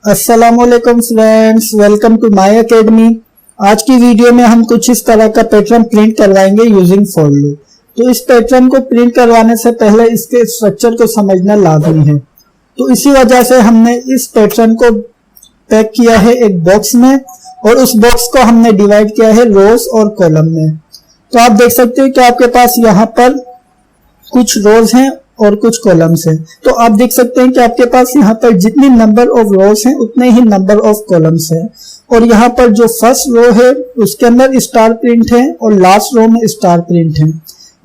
अस्सलामुअलैकुम friends, welcome to my academy. आज की वीडियो में हम कुछ इस तरह का पैटर्न प्रिंट करवाएंगे यूजिंग फॉर लूप। तो इस पैटर्न को प्रिंट करवाने से पहले इसके स्ट्रक्चर को समझना लाजमी है। तो इसी वजह से हमने इस पैटर्न को पैक किया है एक बॉक्स में और उस बॉक्स को हमने डिवाइड किया है रोज और कॉलम में। तो आप देख सकते हैं कि आपके पास यहाँ पर कुछ रोज हैं और कुछ कॉलम्स हैं। तो आप देख सकते हैं कि आपके पास यहाँ पर जितनी नंबर ऑफ रोज हैं उतने ही नंबर ऑफ कॉलम्स हैं। और यहाँ पर जो फर्स्ट रो है उसके अंदर स्टार प्रिंट है और लास्ट रो में स्टार प्रिंट है।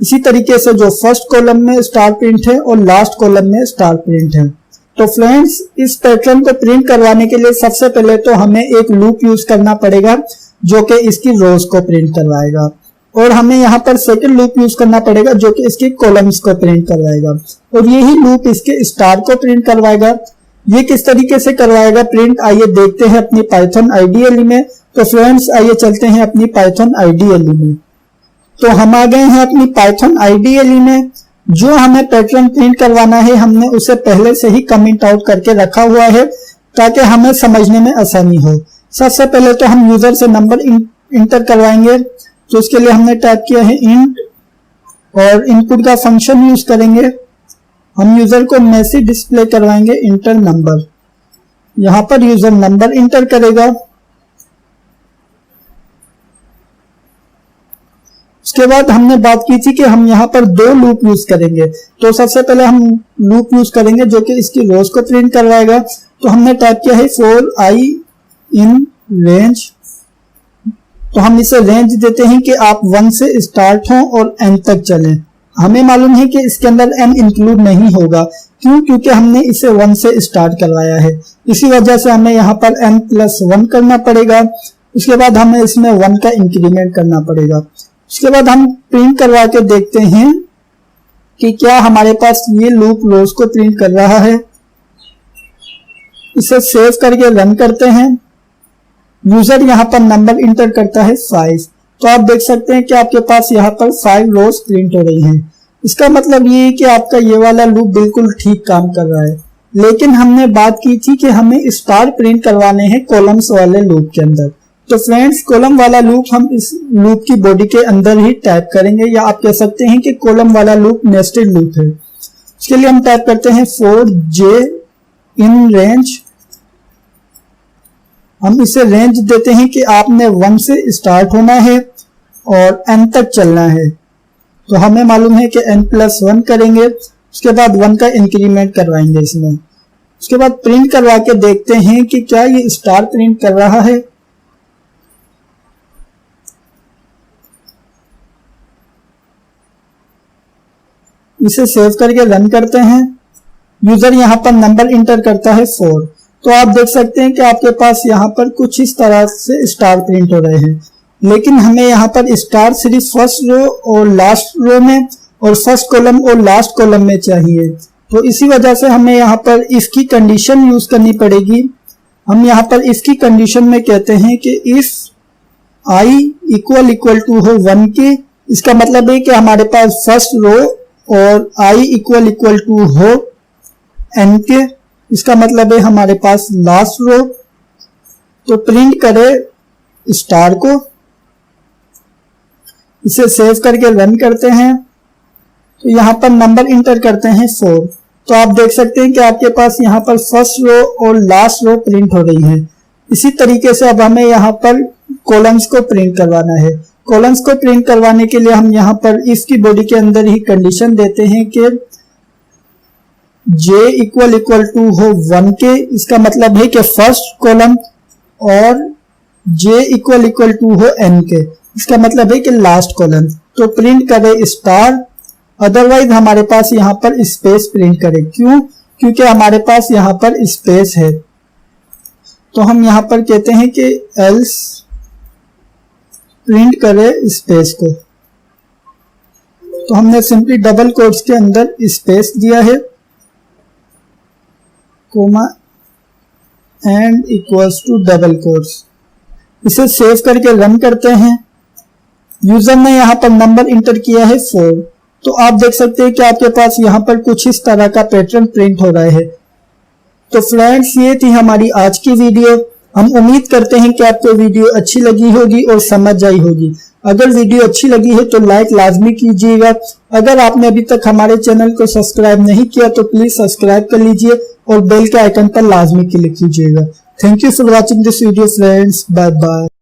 इसी तरीके से जो फर्स्ट कॉलम में स्टार प्रिंट है और लास्ट कॉलम में स्टार प्रिंट है। तो फ्रेंड्स, इस पैटर्न को प्रिंट करवाने के लिए सबसे पहले तो हमें एक लूप यूज करना पड़ेगा जो कि इसकी रोज को प्रिंट करवाएगा, और हमें यहाँ पर सेकंड लूप यूज करना पड़ेगा जो कि इसके कॉलम्स को प्रिंट करवाएगा, और यही लूप इसके स्टार को प्रिंट करवाएगा। ये किस तरीके से करवाएगा प्रिंट, आइए देखते हैं अपनी पाइथन आईडीएलई में। तो फ्रेंड्स, आइए चलते हैं अपनी पाइथन आईडीएलई में। तो हम आ गए हैं अपनी पाइथन आईडीएलई में। जो हमें पैटर्न प्रिंट करवाना है हमने उसे पहले से ही कमेंट आउट करके रखा हुआ है ताकि हमें समझने में आसानी हो। सबसे पहले तो हम यूजर से नंबर इंटर करवाएंगे। तो उसके लिए हमने टाइप किया है इंट और इनपुट का फंक्शन यूज करेंगे। हम यूजर को मैसेज डिस्प्ले करवाएंगे इंटर नंबर। यहां पर यूजर नंबर इंटर करेगा। उसके बाद हमने बात की थी कि हम यहां पर दो लूप यूज करेंगे। तो सबसे पहले हम लूप यूज करेंगे जो कि इसकी रोज को प्रिंट करवाएगा। तो हमने टाइप किया है फॉर आई इन रेंज। तो हम इसे रेंज देते हैं कि आप 1 से स्टार्ट हों और n तक चलें। हमें मालूम है कि इसके अंदर n इंक्लूड नहीं होगा, क्यों? क्योंकि हमने इसे 1 से स्टार्ट करवाया है। इसी वजह से हमें यहाँ पर n+1 करना पड़ेगा। उसके बाद हमें इसमें 1 का इंक्रीमेंट करना पड़ेगा। उसके बाद हम प्रिंट करवा के देखते हैं कि क्या हमारे पास ये लूप रोज को प्रिंट कर रहा है। इसे सेव करके रन करते हैं। यूजर यहाँ पर नंबर इंटर करता है 5। तो आप देख सकते हैं कि आपके पास यहाँ पर 5 रोज प्रिंट हो रही हैं। इसका मतलब ये है कि आपका ये वाला लूप बिल्कुल ठीक काम कर रहा है। लेकिन हमने बात की थी कि हमें स्टार प्रिंट करवाने हैं कॉलम्स वाले लूप के अंदर। तो फ्रेंड्स, कॉलम वाला लूप हम इस लूप की बॉडी के अंदर ही टाइप करेंगे, या आप कह सकते हैं कि कॉलम वाला लूप नेस्टेड लूप है। उसके लिए हम टाइप करते हैं फॉर j इन रेंज। हम इसे रेंज देते हैं कि आपने 1 से स्टार्ट होना है और n तक चलना है। तो हमें मालूम है कि n+1 करेंगे। उसके बाद 1 का इंक्रीमेंट करवाएंगे इसमें। उसके बाद प्रिंट करवा के देखते हैं कि क्या ये स्टार प्रिंट कर रहा है। इसे सेव करके रन करते हैं। यूजर यहाँ पर नंबर इंटर करता है 4। तो आप देख सकते हैं कि आपके पास यहाँ पर कुछ इस तरह से स्टार प्रिंट हो रहे हैं। लेकिन हमें यहाँ पर स्टार सिर्फ फर्स्ट रो और लास्ट रो में और फर्स्ट कॉलम और लास्ट कॉलम में चाहिए। तो इसी वजह से हमें यहाँ पर इफ की कंडीशन यूज करनी पड़ेगी। हम यहाँ पर इफ की कंडीशन में कहते हैं कि इफ i इक्वल टू हो 1 के। इसका मतलब है कि हमारे पास फर्स्ट रो और i इक्वल टू हो n के। इसका मतलब है हमारे पास लास्ट रो। तो प्रिंट करें स्टार को। इसे सेव करके रन करते हैं। तो यहाँ पर नंबर इंटर करते हैं 4। तो आप देख सकते हैं कि आपके पास यहाँ पर फर्स्ट रो और लास्ट रो प्रिंट हो रही है। इसी तरीके से अब हमें यहाँ पर कॉलम्स को प्रिंट करवाना है। कॉलम्स को प्रिंट करवाने के लिए हम यहाँ पर इफ की बॉडी के अंदर ही कंडीशन देते हैं कि j इक्वल टू हो 1 के। इसका मतलब है कि फर्स्ट कॉलम और j इक्वल टू हो n के। इसका मतलब है कि लास्ट कॉलम। तो प्रिंट करें स्टार, अदरवाइज हमारे पास यहाँ पर स्पेस प्रिंट करें। क्यों? क्योंकि हमारे पास यहाँ पर स्पेस है। तो हम यहाँ पर कहते हैं कि एल्स प्रिंट करें स्पेस को। तो हमने सिंपली डबल कोट्स के अंदर स्पेस दिया है, comma and equals to double quotes. इसे सेव करके रन करते हैं। यूजर ने यहाँ पर नंबर इंटर किया है 4। तो आप देख सकते हैं कि आपके पास यहाँ पर कुछ इस तरह का पैटर्न प्रिंट हो रहा है। तो फ्रेंड्स ये थी हमारी आज की वीडियो। हम उम्मीद करते हैं कि आपको वीडियो अच्छी लगी होगी और समझ आई होगी। अगर वीडियो अच्छी लगी है तो लाइक लाजमी कीजिएगा। अगर आपने अभी तक हमारे चैनल को सब्सक्राइब नहीं किया तो प्लीज सब्सक्राइब कर लीजिए और बेल के आइकन पर लाजमी क्लिक कीजिएगा। Thank you for watching this video friends. Bye bye.